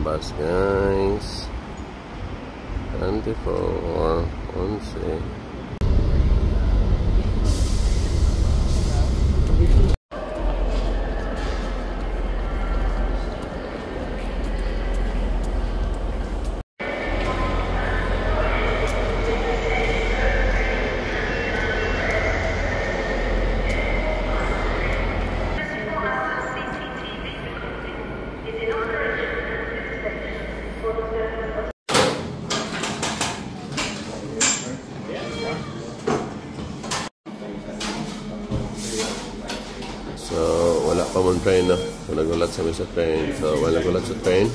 bus, guys. 24, 11. So, wala pa mong train na. So, nagulat sa train. So, wala nagulat sa train.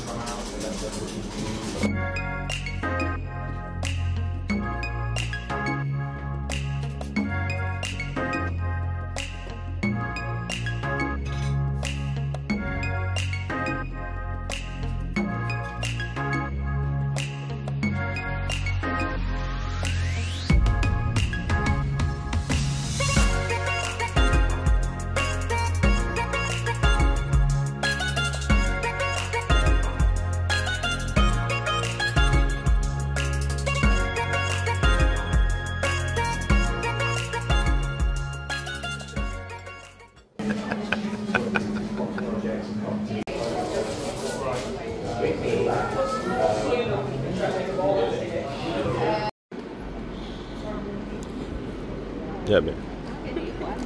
Yeah, man.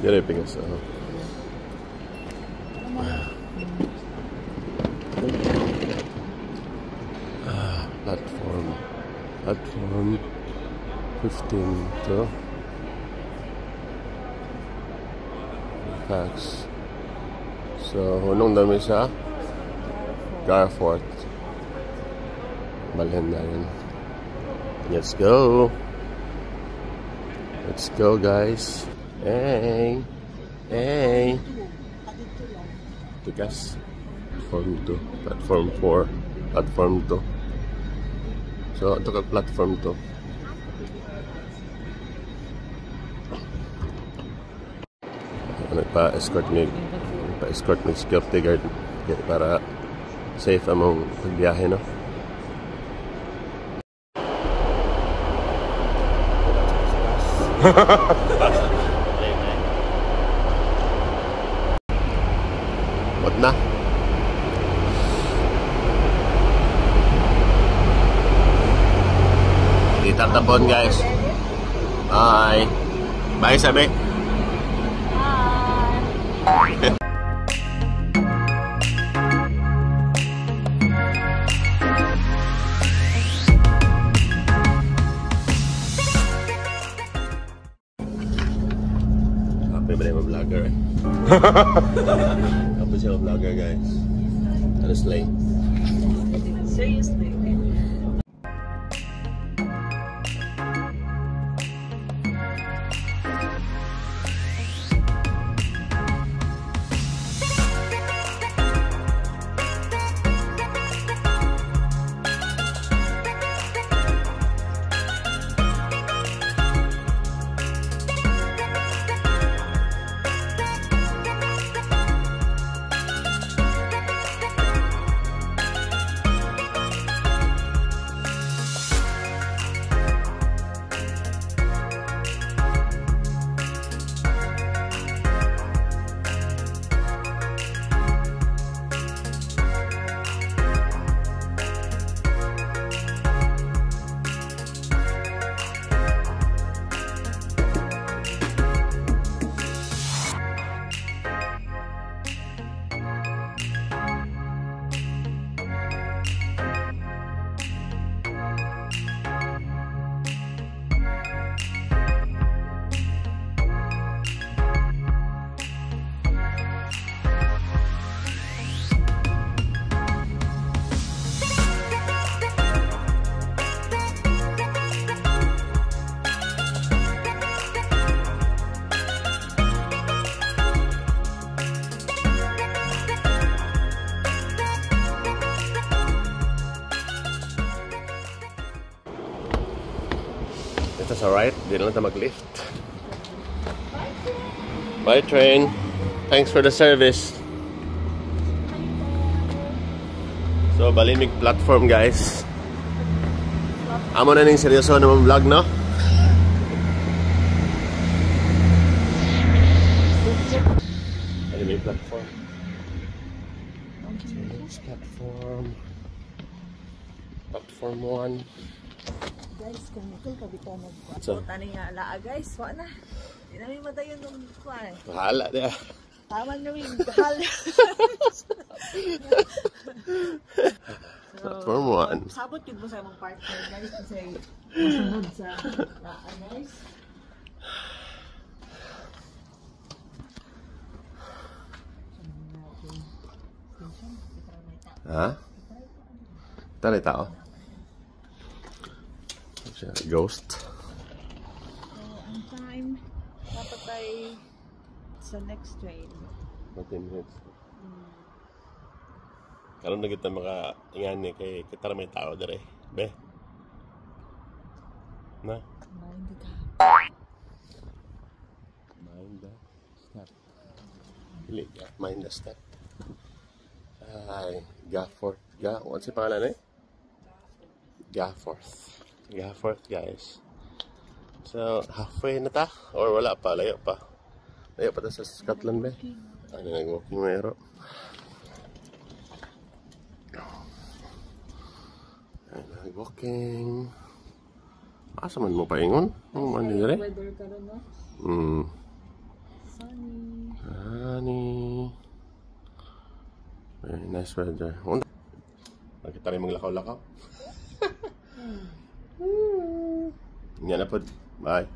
Dire pingas. Platform 15 to Fax. So, hunong dami sa Garforth. Balhin na yun. Let's go! Let's go, guys. Hey! Hey! Tigas. Platform 2. Platform 4. Platform 2. So, ito ka platform 2. Nagpa-escort ni security guard para safe among pagbiyahe, no? What na? Itatapon, guys. Bye. Bye, sabi. Bye. Happy ba na yung vlogger eh? Happy siya vlogger, guys. Honestly. Seriously. It's alright, di na lang tayo mag-lift. Bye, train. Thanks for the service. So, Balimig platform, guys. Amo na ning seryoso naman vlog, no? Balimig platform. Platform 1. Guys, kung ito kabito nagkuha. So, Tani nga ala, guys. Wa na. Hindi namin madayon nung kuha eh. Bahala na. Taman namin kahal. Platform 1. Sabot yun mo sa mong partner, guys. Kasi masunod sa laan, guys. Ha? Tara tao. Ghost. So, ang time, dapat ay sa next train. 10 minutes. Karon na kita maka-ingan ni kay kita may tao dire. Be. Na? Mind ka. Mind the step. Mind the step. Ay, Gafforth. What's yung pangalan eh? Gafforth. Gafforth, guys. So, halfway na ta? Or wala pa? Layo pa? Layo pa ta sa Scotland ba? Ano, nag-walking mayro. Ay, nag-walking. Asa man mo pa ingon? Ano man nila eh? Weather ka rin, no? Sunny. Very nice weather. Nakita rin mga lakaw-lakaw. Yan na po. Bye.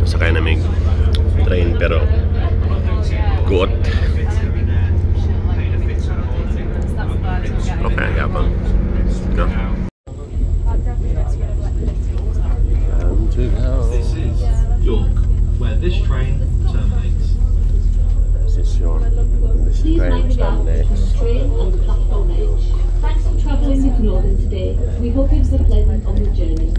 Sakay namin train pero kuot. Okay, gapang. Go. This is York, where this train terminates. This is York. This train terminates. Train on the platform edge. Thanks for travelling with Northern today. We hope it was a pleasant on the journey.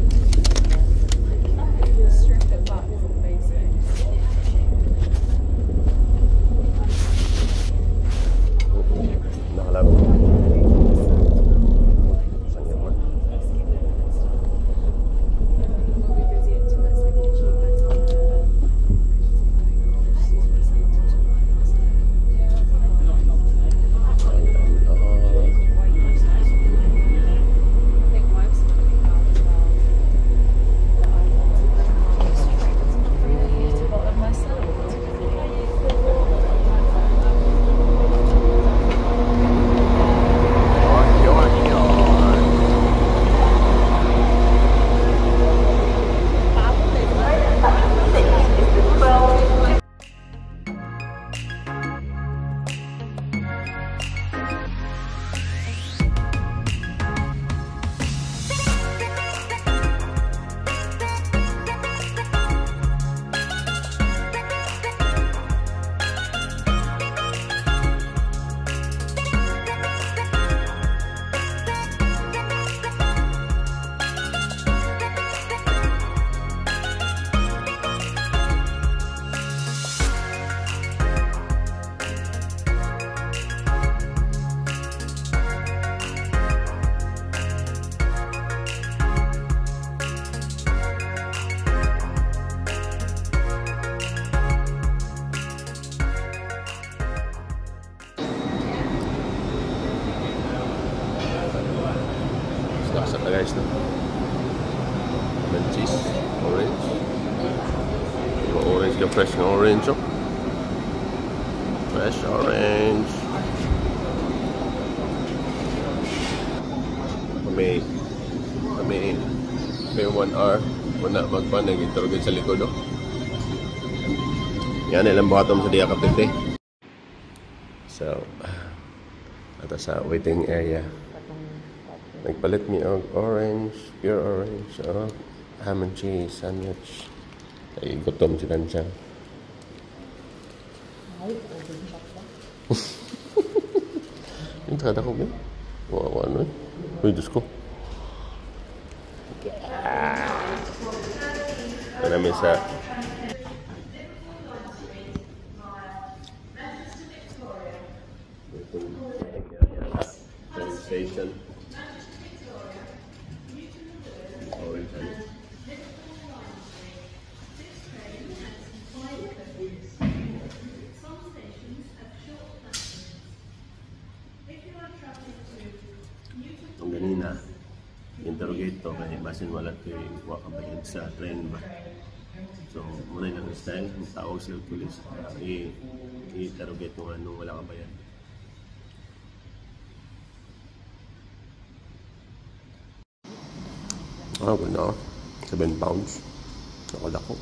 guys, no? Lemon cheese, orange. Yung orange ka, fresh na orange, oh. Fresh orange. May 1 hour. Wala magpan, nag-interrogate sa likod, oh. Yan, ilang buhatom sa diya kapite. So, ito sa waiting area. Nagpalit mi og orange, pure orange, o ham and cheese sandwich. Ay, gutom si Kansya. Yung kada ko, ba? Wawa, ano eh? Uy, Diyos ko. Ito namin sa train station. Orange, ano? Ang ganina, interrogate to kaya basin wala ko yung wakabayan sa train ba. So, muna lang style, tawag sila police, i-interrogate kung anong wala kabayan. Ah, ganda. 7 pounds. Nakadako.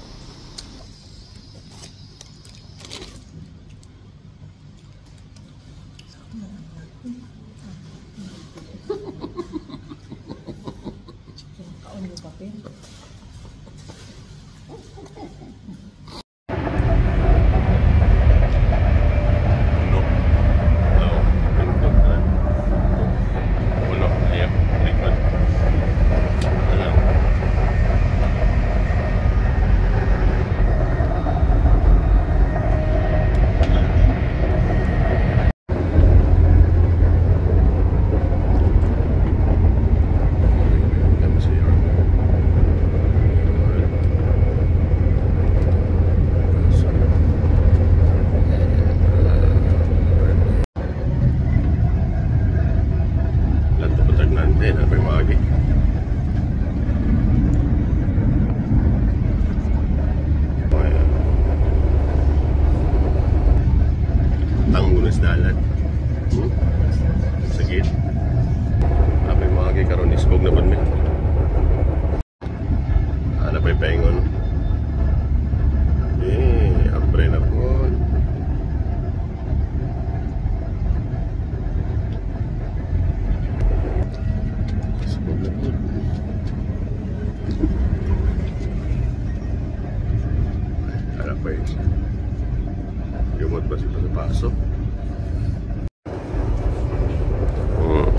Kaon yung papel.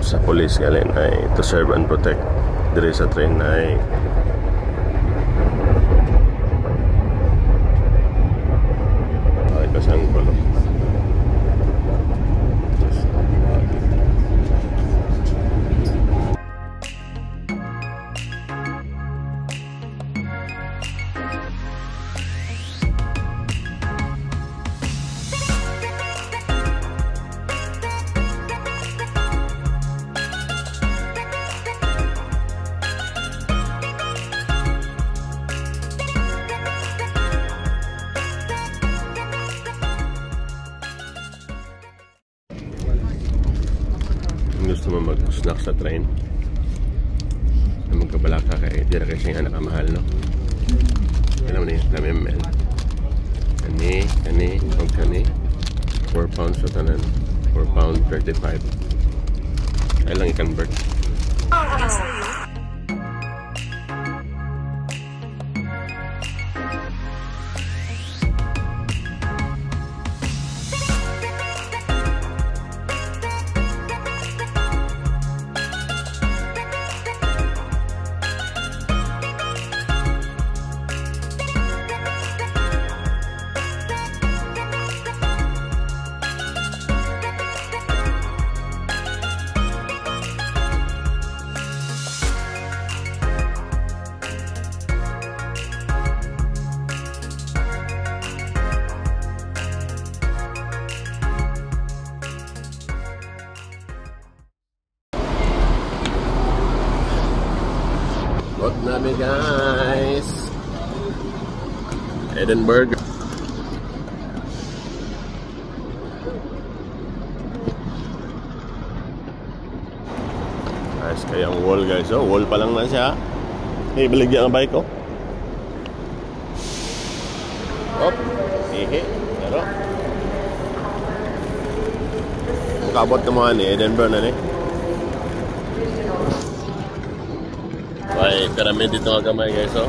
Sa police galing ay to serve and protect diri sa train ay kasang pala. Gusto mo mag-snack sa train na magkabalaka kay di na kasi nga nakamahal, no? Alam mo na yun, namimel kani o kani 4 pounds sa tanan, 4 pound 35 ay lang i-convert. Abot namin guys. Edinburgh. Guys, kaya ang wall guys. Oh, wall pa lang na siya. Hey, baligyan ang bike ko. Op, ihi. Pero makabot ka mo ni Edinburgh na ni. May pyramid dito nga gamay guys, oh.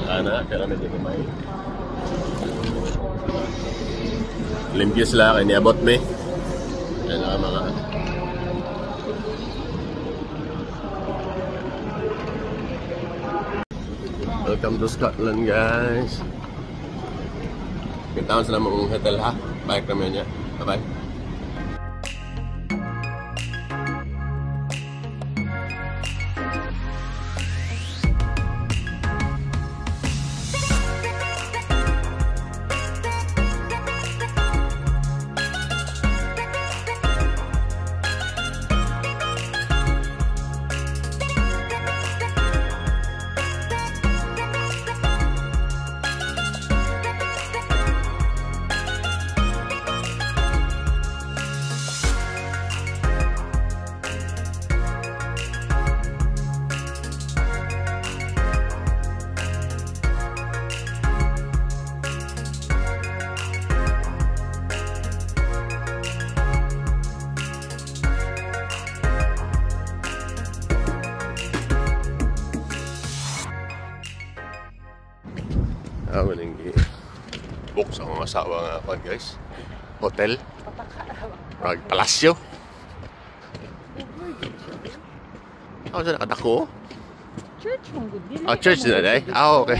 Ana, pyramid dito gamay. Limpyo sila kay niabot me. Yan ang mga welcome to Scotland guys. Kita sila mong hotel ha. Bye kami niya. Bye bye. Maning book sa mga asawa nga ako guys. Hotel. Palasyo. Ako sa nakadako? Church mong good. Oh, church na day? Ah, okay.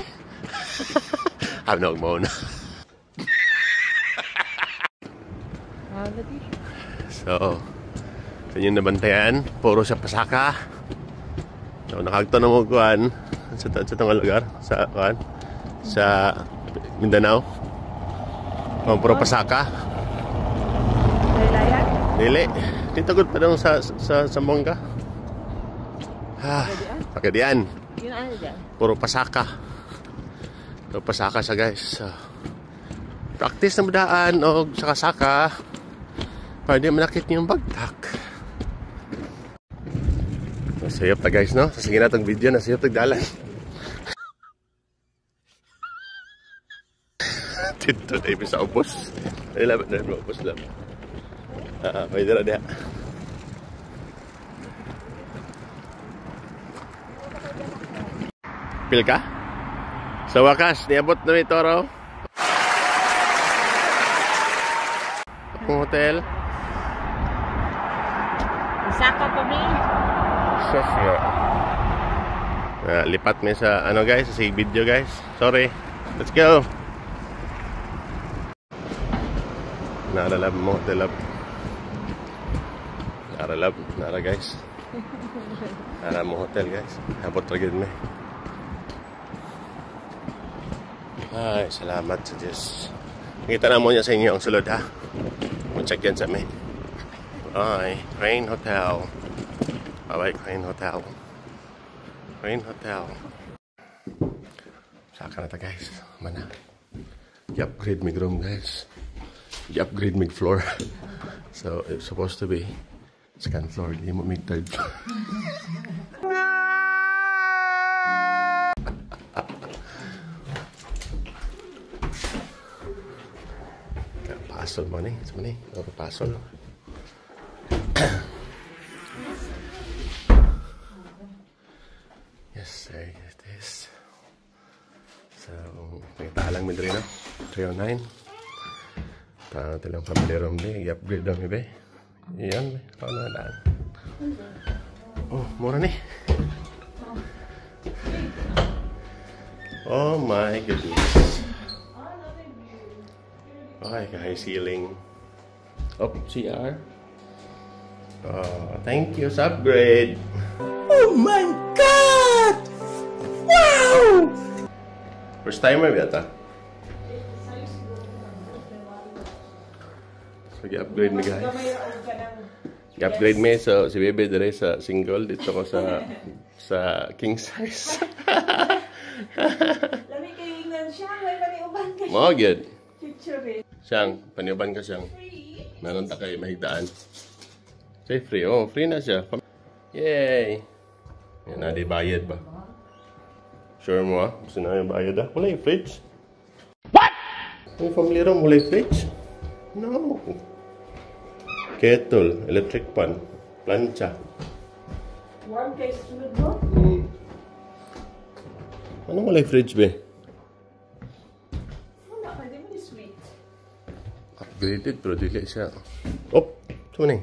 Hanog mo na. So, sa inyong nabantayan, puro siya pasaka. So, nakagto na mo kuhan sa itong lugar. Sa kuhan. Sa Mindanao. Puro pasaka. Dili. Dito good pa daw sa Zamboanga. Pagkadian. Puro pasaka. Puro pasaka siya guys. Practice na madaan o saka-saka para di manakit niyo yung bagtak. Nasayop ta guys, no? Sige na itong video. Nasayop tagdalan. Dito tayo sa upos. Ay laban na yung upos lang. Pwede na diha. Pil ka? Sa wakas, niabot na may toro. Ang hotel. Isaka pa mi. Sasya. Lipat may sa ano guys, sa video guys. Sorry. Let's go. Naralab mo, hotel up. Nara guys. Nara mo hotel guys. Habot ragid me. Ay, salamat sa Diyos. Nakita na mo niya sa inyo ang sulod ha. Mag-check yan sa amin. Bye. Crane Hotel. Bye-bye, Crane Hotel. Crane Hotel. Saka na ta guys. Mana. I-upgrade mig room guys. I-upgrade mig floor. So, it's supposed to be second floor. Hindi mo mig third floor. Pasol mo ni. Sama ni. Pasol. Yes, sir. It is. So, nakita lang mi diri no. 309. Ito lang family room di. I-upgrade daw mi be. Iyan be. Ako na daan. Oh, mura ni. Oh my goodness. Okay, high ceiling. Oh, CR. Thank you sa upgrade. Oh my God! Wow! First timer ba ito? So, i-upgrade mi guys. I-upgrade mi. So, si Bebe dire sa single. Dito ko sa sa king size. Lami kayo ingnan siya. May paniuban ka siya. Mo good. Picture eh. Siyang, paniuban ka siyang. Meron ta kayo mahigdaan. Say free. Oh, free na siya. Yay! Yan na, di bayad ba? Sure mo ah? Gusto na yung bayad ah? Wala yung fridge. What? Yung family room, wala yung fridge? No. Kettle, electric pan, plancha. Warm kayo sa sunod mo? Anong wala yung fridge be? Wala ka, di mo ni sweet. Upgraded pero dili siya. Oh, ito na eh.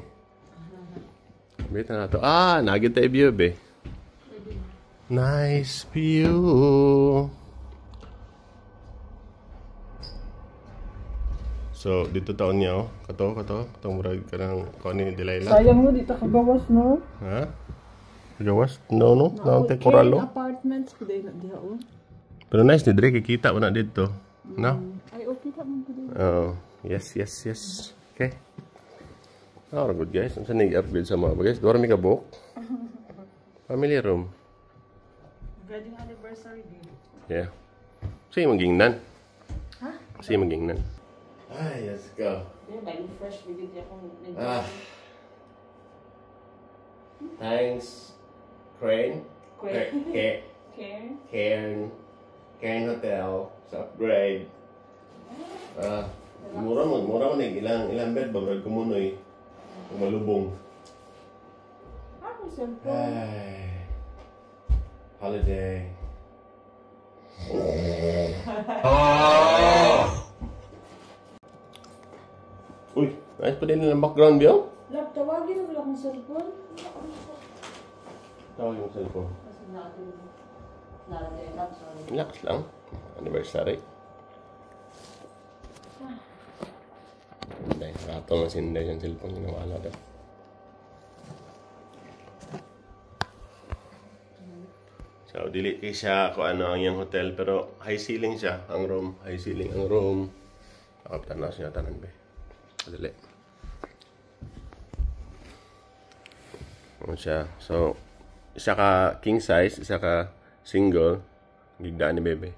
Bita na ito. Ah, nagit tayo view be. Nice view. So, dito taon niya, oh. Kato. Katong murag ka ng kani Delilah. Sayang mo, dito ka gawas, no? Ha? Gawas? No. Naunti koralo. Apartments, kuday na diha, oh. Pero nice ni Dre, kikita mo na dito. No? Ay, okay ka mo kuday. Oh, yes. Okay. Oh, good guys. Ang saan nag-upgrade sa mga guys? Dora may kabuk. Family room. Wedding anniversary din. Yeah. Sige magingnan. Ha? Sige magingnan. Ay, let's go. Yeah, may fresh video di akong Thanks, Crane. Care. Cairn Hotel sa upgrade. Mura mo ilang bed ba brad kumunoy. Malubong. Ako cellphone. Ay. Holiday. Uy, ayos pa din ng background view? Lab, tawagin mo lang akong cellphone. Tawag yung cellphone. Kasi natin sorry. Relax lang. Anniversary. Hindi, ratong na sinday yung cellphone. Ginawala daw. So, dili siya kung ano ang yung hotel. Pero high ceiling siya. Ang room. High ceiling ang room. Nakapitan na siya tanan ba. Dili. Ano siya. So, isa ka king size. Isa ka single. Gigdaan ni bebe.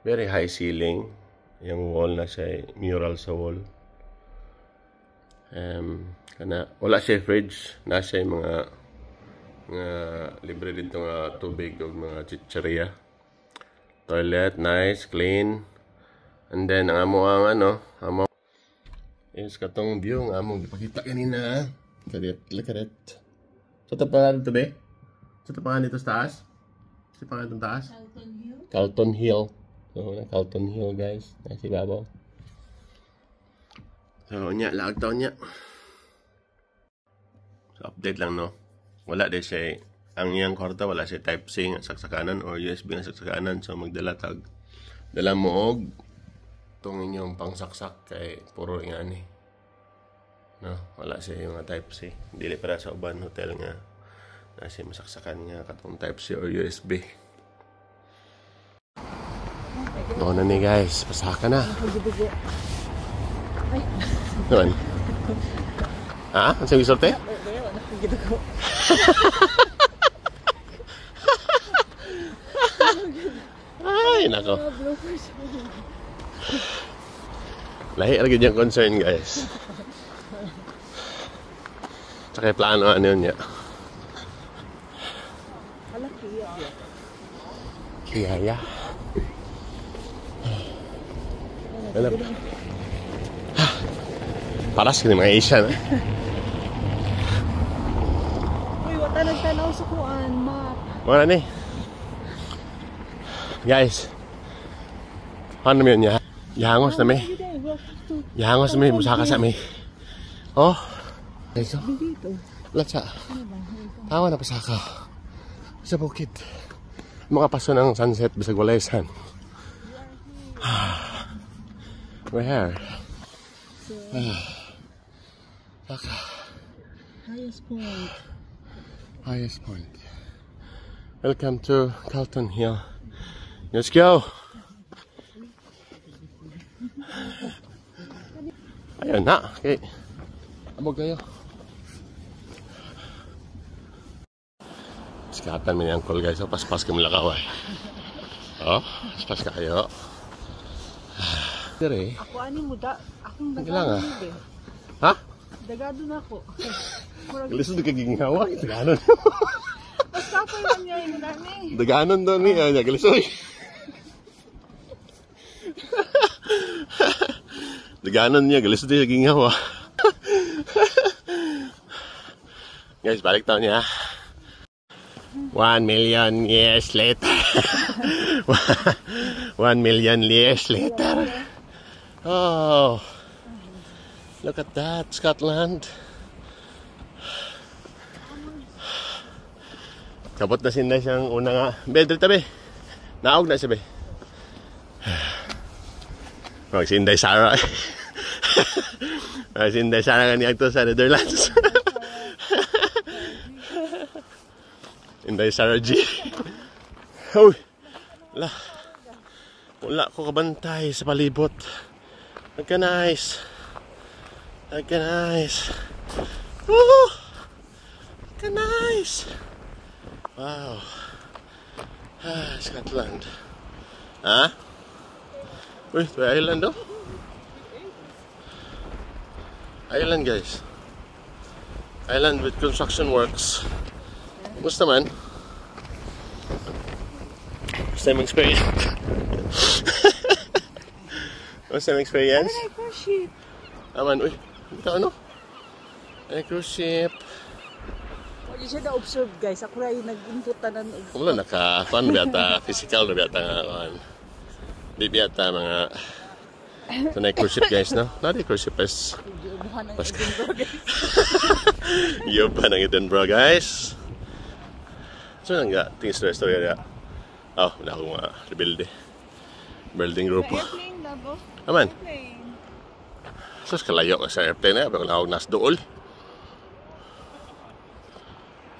Very high ceiling. Yung wall na siya. Mural sa wall. Wala siya fridge. Nasa yung mga libre din itong tubig o mga chicheria. Toilet, nice, clean. And then, ang amo is katong view, ang among ipakita kanina. Look at it. So, ito pa nga dito, be? So, ito pa nga dito sa taas? Ito pa nga dito taas? Carlton Hill. So, Carlton Hill, guys. Nasi babaw. So, laag taon niya. So, update lang, no? Wala din siya, ang iyang kwarta, wala siya Type-C nga saksakanan or USB nga saksakanan. So, magdala tag. Dala mo og itong inyong pangsaksak kay puro nga ni. No? Wala siya yung Type-C. Dili para sa uban hotel nga. Nasa masaksakan nga katong Type-C or USB. Doon na ni guys. Pasaka na. Doon. Ha? Ang sabi sorte? Ay, nako. Lahi lagi yung concern, guys. Tsaka plano ano yun niya. Kiyaya. Alam. Paras ka ni mga Asian, eh. Uy, wata nagtanaw sa kuan, map. Wala ni. Guys. Ano naman yun? Yahangos na may. Yahangos na may. Musaka sa may. Oh. Guys, oh. Latsa. Tawa na pasaka. Sa bukid. Mga paso ng sunset bisag walay sun. Where? Saka. Highest point. Welcome to Carlton Hill. Let's go. Ayun na. Okay. Abog kayo. Sikatan mo yung uncle guys. So, paspas ka mula kaway. Oh, paspas ka kayo. Dire. Ako ani mo da, akong Kailangan. dagado ni be. Ha? Dagado na ako. Galis na kagingawa. Daganon. Basta pa man niya yun dami. Daganon doon niya. Galis oy. Daganon niya. Galis na kagingawa. Guys, balik taon niya. 1 million years later. 1 million years later. Oh, look at that, Scotland. Kapot na sinday siyang una nga. Bedre tabi. Naog na siya be. Sinday Sarah. Sinday Sarah nga niya ito sa Netherlands. Sinday Sarah G. Uy. Wala ko kabantay sa palibot. Nagka-nice. Nagka-nice. Woo! Nagka-nice. Wow. Scotland. Ha? Uy, ito ay island oh. Island guys. Island with construction works. Gusto man. Same experience. Same experience? Ay, cruise ship. Aman, uy. Ito ano? Ay, cruise ship. Wala siya na-observe guys. Ako rin nag-input na Wala, naka-fun biyata. Physical na biyata nga. Di biyata mga... Ito na cruise ship guys, no? Not cruise ship is... Yoba ng Edinburgh guys. So, nangga. Tingin sa story niya. Oh, wala akong rebuild eh. Building group. airplane na bo. Aman. Airplane. Sus, kalayo ka sa airplane eh. Pero wala akong nas dool.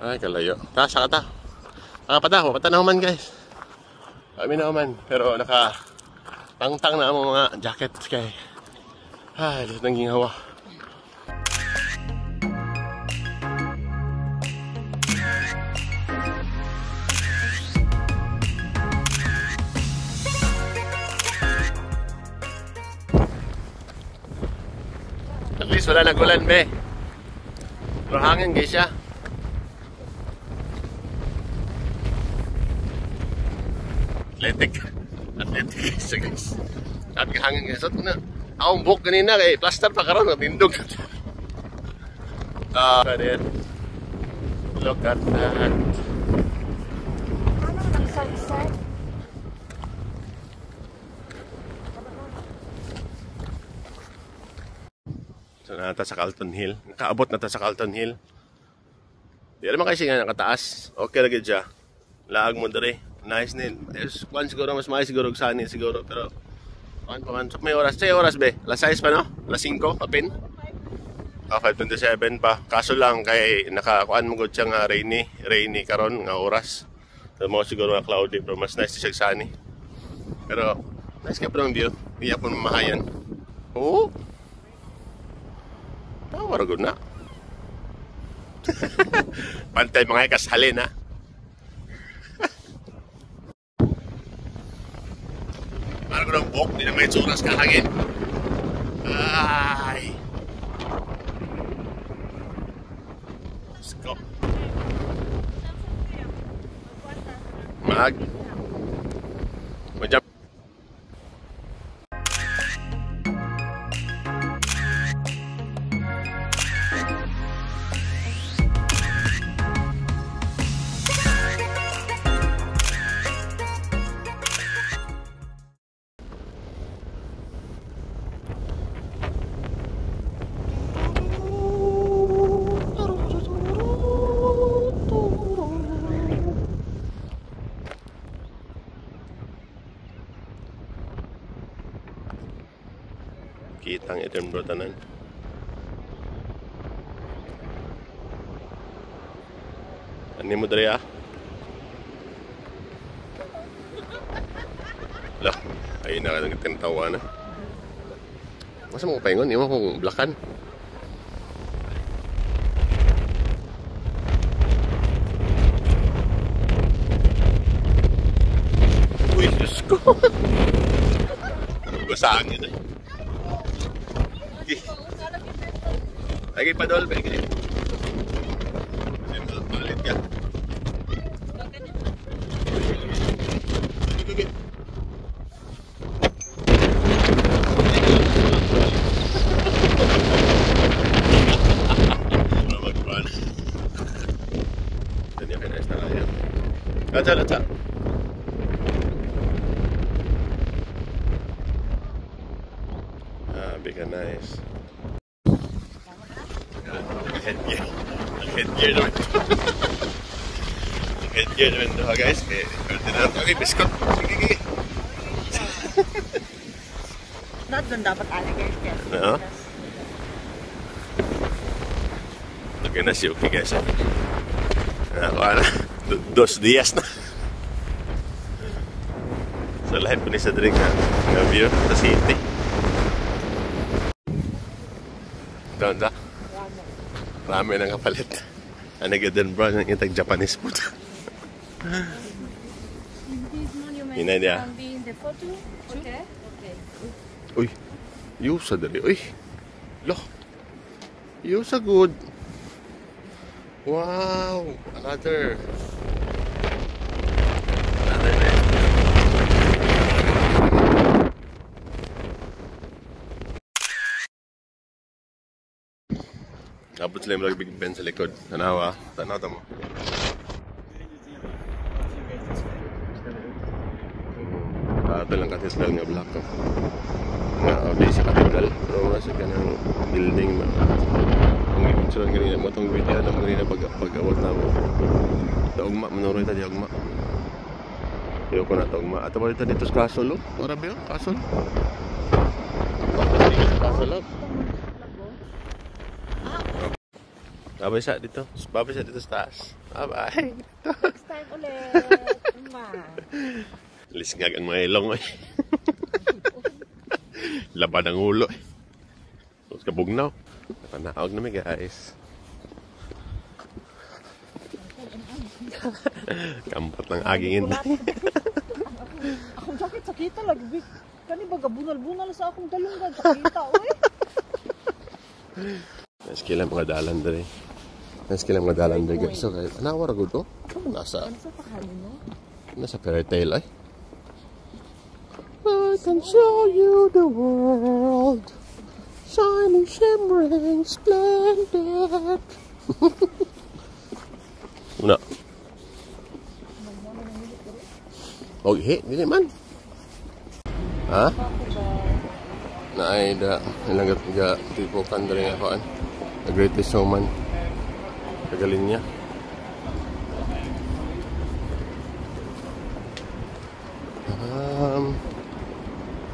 Ay, kalayo. Tasa ka ta. Nakapata. Wapata na human guys. Kami na human. Pero tangtang na ang mga jacket kay. Ay, dito nang gingawa. At least wala nagulan be. Pero hangin guys siya. Athletic guys siya guys. Sabi ka hangin guys. At na, akong book kanina kay plaster pa karoon. Matindog. Look at that. Ano ang sunset? So nata sa Calton Hill. Nakaabot na ta sa Calton Hill. Di alam kasi nga nakataas. Okay lagi siya. Laag mo dere. Nice nil. Kwan siguro mas maayos siguro sani siguro pero kwan may oras. Say oras be. Alas 6 pa no? Alas 5 kapin. 5:27 pa. Kaso lang kay nakakuan mo gud siya nga rainy karon nga oras. So mo siguro nga cloudy pero mas nice siya sani. Pero nice ka pa ang view. Di apon mamahayan. Oh. Tawar gud na. Pantay mga kashalin ha. Parang ko ng bok, di na may tsuras kahangin. Ay. Let's go. Mag-jump. Kitang Edinburgh tanan. Ani mo diri ah? Lah, ay na ka tinatawa na. Masa mo paingon, imo kung blakan. sa angin eh. Okay. Lagi pa dol, bagi. Malit ka. Let's up. Big and nice. Headgear. Headgear naman. Headgear naman ito guys. Okay, biscuit. Sige. Not doon dapat alligator ka. Oo. Okay na si Uki guys. Nakuha na. 2 días na. So lahat po ni sa drink na view sa city. Doon da. Rami na kapalit. Ano ganun bro, yung itag Japanese food. Hinay niya. Okay. Uy, yusa dali. Uy, loh. Yusa good. Wow, another night. Abot sila yung Big Ben sa likod. Tanawa, tanaw mo. Ito lang katisdal nga black ko. Nga, di sa cathedral. Pero nasa ka ng building man. Ang ipinsuran ganyan mo itong video na ganyan na pag-awat na mo. Taugma, manuroy ta di agma. Iyo ko na taugma. Ato ba dito sa Castle, oh? Wala ba yun? Castle? Castle, oh. Babay sa dito. Babay sa dito sa taas. Babay. Next time ulit. Lisngag ang mga ilong, eh. Laban ang ulo, eh. Tapos kabugnaw. Napanaog namin, guys. Kampat ng agingin. Akong sakit-sakita lagi. Kani baga bunal-bunal sa akong dalungan. Sakita, uy. Naskilang mga dalan dali. Naskilang mga dalan dali, guys. So, anawar ako to? Nasa fairy tale, ay. I can show you the world, shining, shimmering, splendid. Una. Oh, hey, dili man. Ha? Naay da ilang ga tipo kan dali nga kuan. The Greatest Showman. Kagaling niya.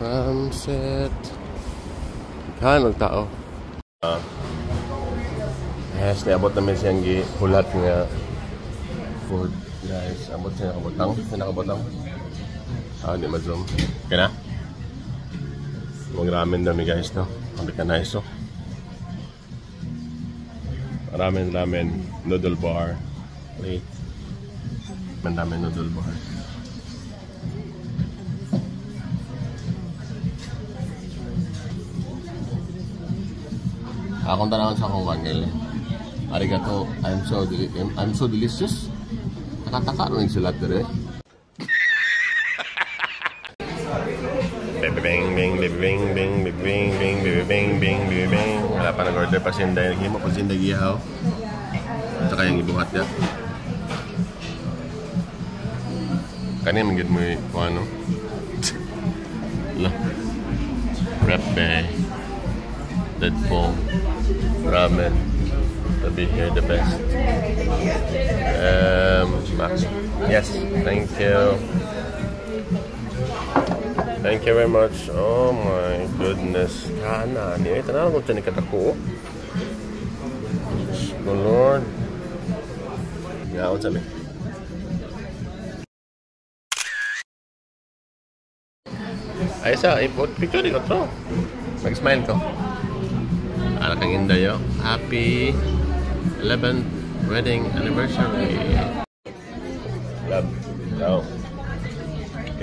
Sunset. Kanon tao. Yes, niabot namin siyang gihulat nga food. Guys, abot siya nakabotang. Di ma-zoom. Okay na? Mga ramen dami guys, no? Sabi ka na iso. Ramen, noodle bar. Wait. Mandami noodle bar. Akong tanawan sa akong wangil. Arigato, I'm so delicious. Nakataka rin sila dire. Bing. Wala pa nag-order pa sinday. Naging mo pa sinday gihaw. Ito kayang ibuhat niya. Kanya manggit mo yung ano. Repe. Deadpool. Ramen. To be here the best. Max. Yes, thank you. Thank you very much. Oh my goodness. Kana, niya tanaw mo tani katako. Oh Lord. Yeah, what's up? Ay sa picture ko to. Mag-smile ko. Ala kang indayo. Happy 11th wedding anniversary. Love. Go.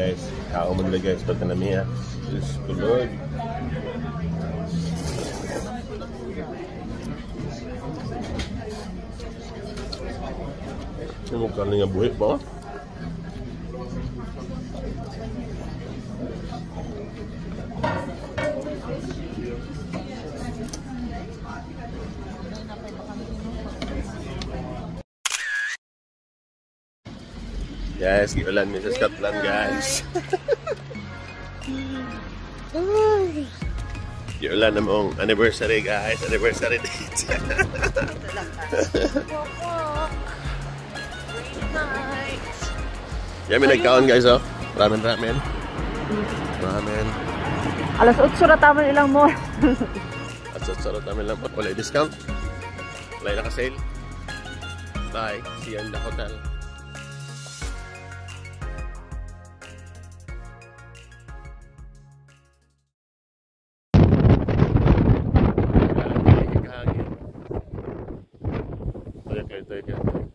guys. Kao mo nila guys. Pagka na miya. Diyos ko Lord. Yung karne nga buhi ba? Yes, giulan mi sa Scotland guys. Giulan na mong anniversary guys. Anniversary date. Yan, may nagkaon guys oh. Ramen. Alas 8 na tama ilang mo. At sarot namin lang po. Wala discount. Wala naka-sale. Bye. See you in the hotel. Okay.